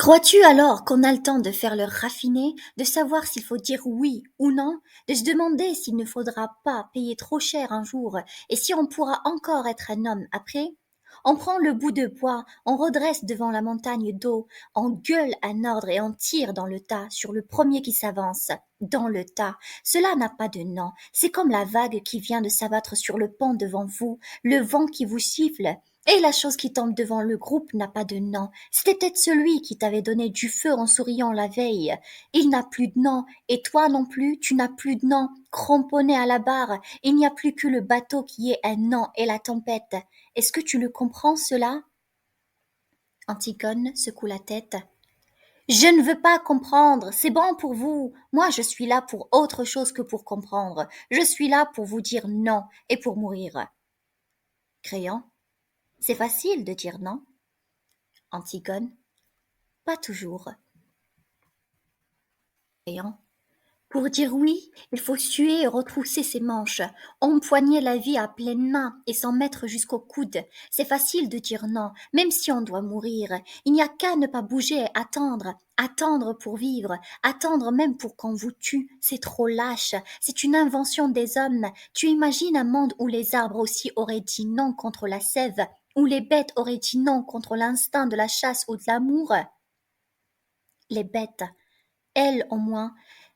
Crois-tu alors qu'on a le temps de faire le raffiné, de savoir s'il faut dire oui ou non, de se demander s'il ne faudra pas payer trop cher un jour et si on pourra encore être un homme après? On prend le bout de bois, on redresse devant la montagne d'eau, on gueule un ordre et on tire dans le tas sur le premier qui s'avance. Dans le tas. Cela n'a pas de nom. C'est comme la vague qui vient de s'abattre sur le pont devant vous, le vent qui vous siffle. Et la chose qui tombe devant le groupe n'a pas de nom. C'était peut-être celui qui t'avait donné du feu en souriant la veille. Il n'a plus de nom, et toi non plus, tu n'as plus de nom. Cramponné à la barre, il n'y a plus que le bateau qui est un nom et la tempête. Est-ce que tu le comprends, cela? Antigone secoue la tête. Je ne veux pas comprendre, c'est bon pour vous. Moi, je suis là pour autre chose que pour comprendre. Je suis là pour vous dire non et pour mourir. Créon, c'est facile de dire non. Antigone, pas toujours. Créon, pour dire oui, il faut suer et retrousser ses manches, empoigner la vie à pleines mains et s'en mettre jusqu'au coude. C'est facile de dire non, même si on doit mourir. Il n'y a qu'à ne pas bouger et attendre. Attendre pour vivre, attendre même pour qu'on vous tue, c'est trop lâche. C'est une invention des hommes. Tu imagines un monde où les arbres aussi auraient dit non contre la sève, où les bêtes auraient dit non contre l'instinct de la chasse ou de l'amour? Les bêtes, elles, au moins,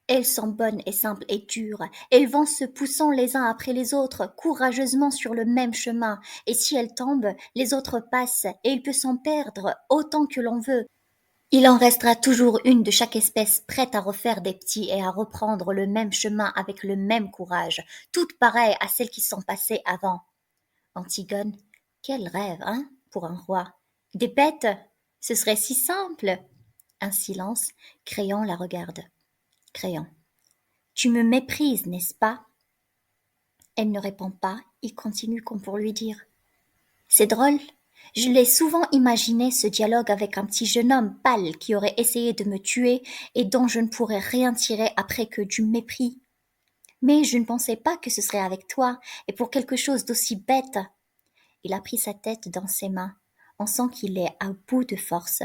elles sont bonnes et simples et dures. Elles vont se poussant les uns après les autres, courageusement sur le même chemin. Et si elles tombent, les autres passent, et il peut s'en perdre autant que l'on veut. Il en restera toujours une de chaque espèce prête à refaire des petits et à reprendre le même chemin avec le même courage, toutes pareilles à celles qui sont passées avant. Antigone, quel rêve, hein, pour un roi. Des bêtes, ce serait si simple. Un silence, Créon la regarde. Créon. Tu me méprises, n'est-ce pas? Elle ne répond pas, il continue comme pour lui dire. C'est drôle. Je l'ai souvent imaginé ce dialogue avec un petit jeune homme pâle qui aurait essayé de me tuer et dont je ne pourrais rien tirer après que du mépris. Mais je ne pensais pas que ce serait avec toi, et pour quelque chose d'aussi bête. Il a pris sa tête dans ses mains. On sent qu'il est à bout de force.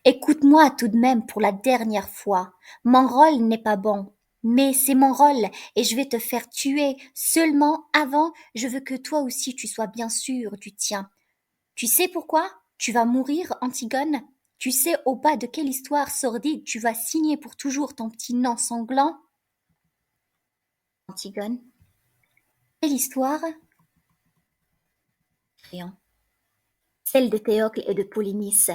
Écoute-moi tout de même pour la dernière fois. Mon rôle n'est pas bon, mais c'est mon rôle et je vais te faire tuer. Seulement avant, je veux que toi aussi tu sois bien sûr du tien. Tu sais pourquoi? Tu vas mourir, Antigone? Tu sais au bas de quelle histoire sordide tu vas signer pour toujours ton petit nom sanglant? Antigone. Quelle histoire? Rien. Celle de Théocle et de Polynice.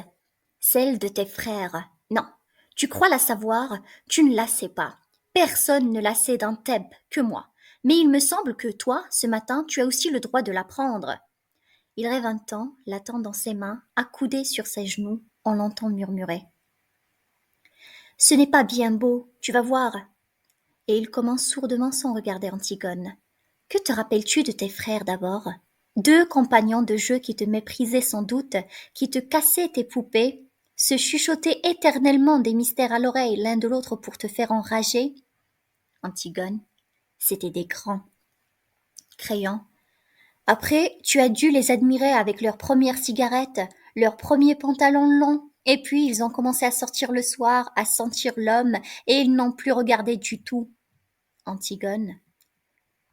Celle de tes frères. Non, tu crois la savoir, tu ne la sais pas. Personne ne la sait dans Thèbes que moi. Mais il me semble que toi, ce matin, tu as aussi le droit de l'apprendre. Il rêve un temps, la tend dans ses mains, accoudé sur ses genoux, on l'entend murmurer. Ce n'est pas bien beau, tu vas voir. Et il commence sourdement sans regarder Antigone. Que te rappelles-tu de tes frères d'abord? Deux compagnons de jeu qui te méprisaient sans doute, qui te cassaient tes poupées, se chuchotaient éternellement des mystères à l'oreille l'un de l'autre pour te faire enrager? Antigone, c'étaient des grands. Créon, après, tu as dû les admirer avec leurs premières cigarettes, leurs premiers pantalons longs, et puis ils ont commencé à sortir le soir, à sentir l'homme, et ils n'ont plus regardé du tout. Antigone,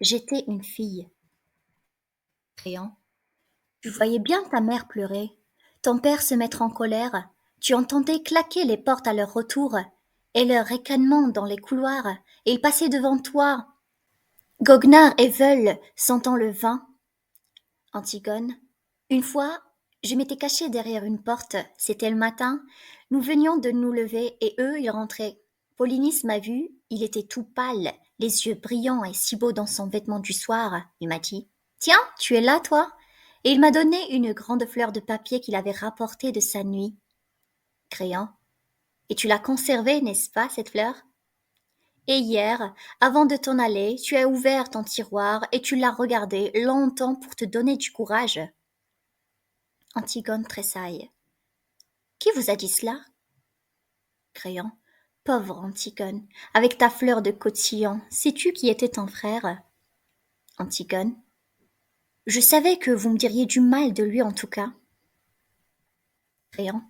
j'étais une fille. Créon, tu voyais bien ta mère pleurer, ton père se mettre en colère, tu entendais claquer les portes à leur retour, et leur ricanement dans les couloirs, et ils passaient devant toi, goguenards et veules, sentant le vin. Antigone, une fois, je m'étais cachée derrière une porte, c'était le matin, nous venions de nous lever, et eux, ils rentraient. Polynice m'a vu, il était tout pâle, les yeux brillants et si beau dans son vêtement du soir. Il m'a dit, tiens, tu es là, toi? Et il m'a donné une grande fleur de papier qu'il avait rapportée de sa nuit. Créon, et tu l'as conservée, n'est-ce pas, cette fleur? Et hier, avant de t'en aller, tu as ouvert ton tiroir et tu l'as regardé longtemps pour te donner du courage. Antigone tressaille. Qui vous a dit cela? Créon, pauvre Antigone, avec ta fleur de cotillon, sais-tu qui était ton frère? Antigone, je savais que vous me diriez du mal de lui en tout cas. Créon,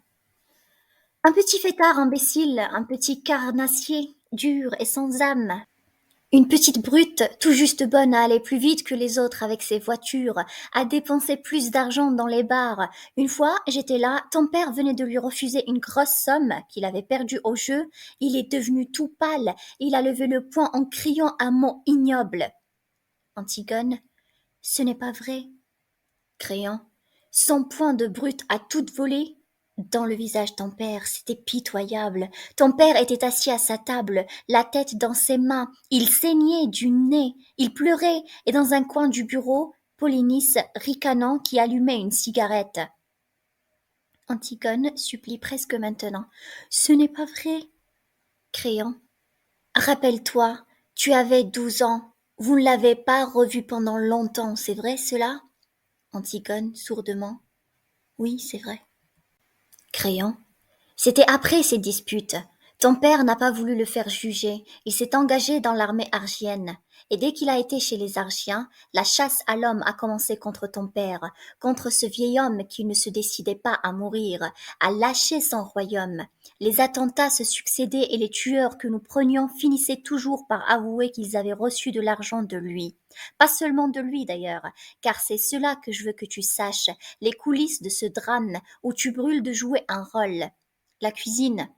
Un petit fêtard imbécile, un petit carnassier, dur et sans âme. Une petite brute, tout juste bonne à aller plus vite que les autres avec ses voitures, à dépenser plus d'argent dans les bars. Une fois, j'étais là, ton père venait de lui refuser une grosse somme qu'il avait perdue au jeu. Il est devenu tout pâle, il a levé le poing en criant un mot ignoble. Antigone, ce n'est pas vrai. Créant, 100 points de brut à toute volée. Dans le visage de ton père, c'était pitoyable. Ton père était assis à sa table, la tête dans ses mains. Il saignait du nez, il pleurait, et dans un coin du bureau, Polynice ricanant qui allumait une cigarette. Antigone supplie presque maintenant. Ce n'est pas vrai. Créant. Rappelle-toi, tu avais 12 ans. Vous ne l'avez pas revu pendant longtemps, c'est vrai cela? Antigone, sourdement. Oui, c'est vrai. Créant. C'était après ces disputes. Ton père n'a pas voulu le faire juger. Il s'est engagé dans l'armée argienne. Et dès qu'il a été chez les Argiens, la chasse à l'homme a commencé contre ton père, contre ce vieil homme qui ne se décidait pas à mourir, à lâcher son royaume. Les attentats se succédaient et les tueurs que nous prenions finissaient toujours par avouer qu'ils avaient reçu de l'argent de lui. Pas seulement de lui d'ailleurs, car c'est cela que je veux que tu saches, les coulisses de ce drame où tu brûles de jouer un rôle. La cuisine.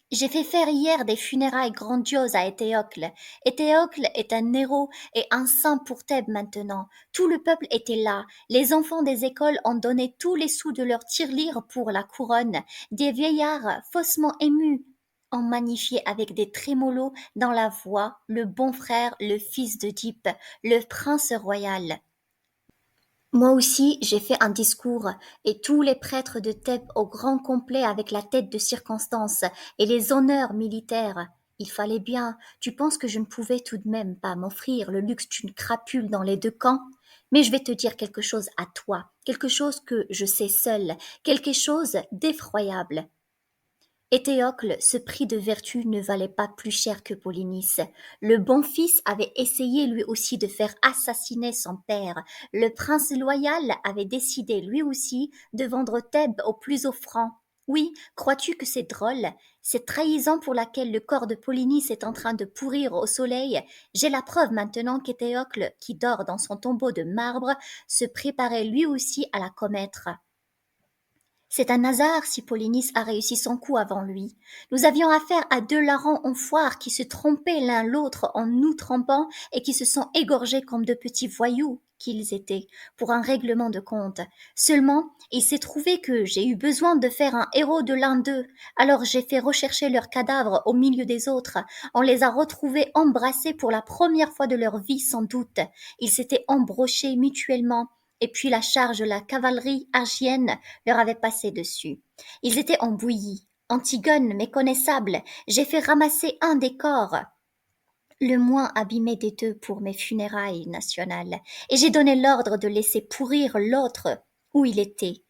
J'ai fait faire hier des funérailles grandioses à Éthéocle. Éthéocle est un héros et un saint pour Thèbes maintenant. Tout le peuple était là. Les enfants des écoles ont donné tous les sous de leur tirelire pour la couronne. Des vieillards faussement émus ont magnifié avec des trémolos dans la voix le bon frère, le fils d'Oedipe, le prince royal. Moi aussi, j'ai fait un discours, et tous les prêtres de Thèbes au grand complet avec la tête de circonstance et les honneurs militaires. Il fallait bien, tu penses que je ne pouvais tout de même pas m'offrir le luxe d'une crapule dans les deux camps? Mais je vais te dire quelque chose à toi, quelque chose que je sais seul, quelque chose d'effroyable. Éthéocle, ce prix de vertu ne valait pas plus cher que Polynice. Le bon fils avait essayé lui aussi de faire assassiner son père. Le prince loyal avait décidé lui aussi de vendre Thèbes au plus offrant. Oui, crois-tu que c'est drôle? Cette trahison pour laquelle le corps de Polynice est en train de pourrir au soleil, j'ai la preuve maintenant qu'Éthéocle, qui dort dans son tombeau de marbre, se préparait lui aussi à la commettre. C'est un hasard si Polynice a réussi son coup avant lui. Nous avions affaire à deux larrons en foire qui se trompaient l'un l'autre en nous trempant et qui se sont égorgés comme de petits voyous qu'ils étaient, pour un règlement de compte. Seulement, il s'est trouvé que j'ai eu besoin de faire un héros de l'un d'eux, alors j'ai fait rechercher leurs cadavres au milieu des autres. On les a retrouvés embrassés pour la première fois de leur vie sans doute. Ils s'étaient embrochés mutuellement et puis la charge de la cavalerie argienne leur avait passé dessus. Ils étaient en bouillie. Antigone, méconnaissable, j'ai fait ramasser un des corps, le moins abîmé des deux pour mes funérailles nationales, et j'ai donné l'ordre de laisser pourrir l'autre où il était.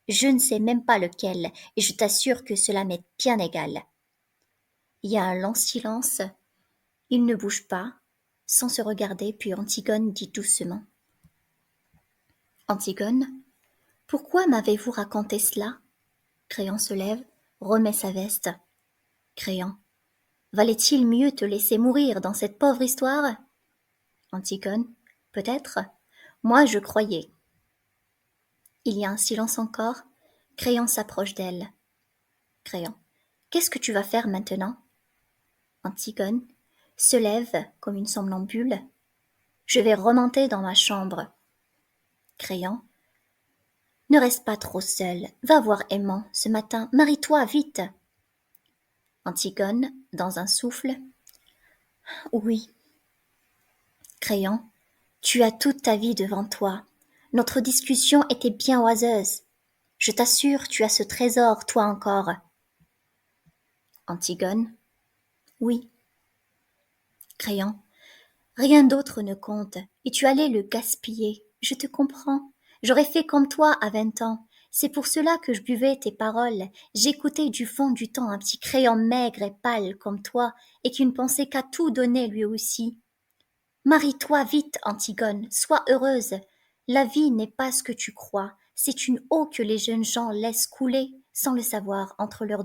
Je ne sais même pas lequel, et je t'assure que cela m'est bien égal. Il y a un long silence. Ils ne bougent pas, sans se regarder, puis Antigone dit doucement. Antigone, pourquoi m'avez-vous raconté cela? Créon se lève, remet sa veste. Créon. Valait-il mieux te laisser mourir dans cette pauvre histoire? Antigone. Peut-être. Moi, je croyais. Il y a un silence encore. Créon s'approche d'elle. Créon. Qu'est-ce que tu vas faire maintenant? Antigone se lève comme une somnambule. Je vais remonter dans ma chambre. Créon. Ne reste pas trop seule. Va voir Aimant ce matin. Marie-toi vite. Antigone, dans un souffle. Oui. Créon. Tu as toute ta vie devant toi. Notre discussion était bien oiseuse. Je t'assure, tu as ce trésor, toi encore. Antigone. Oui. Créon. Rien d'autre ne compte, et tu allais le gaspiller. Je te comprends. J'aurais fait comme toi à 20 ans. C'est pour cela que je buvais tes paroles. J'écoutais du fond du temps un petit crayon maigre et pâle comme toi, et qui ne pensait qu'à tout donner lui aussi. Marie-toi vite, Antigone, sois heureuse. La vie n'est pas ce que tu crois, c'est une eau que les jeunes gens laissent couler, sans le savoir, entre leurs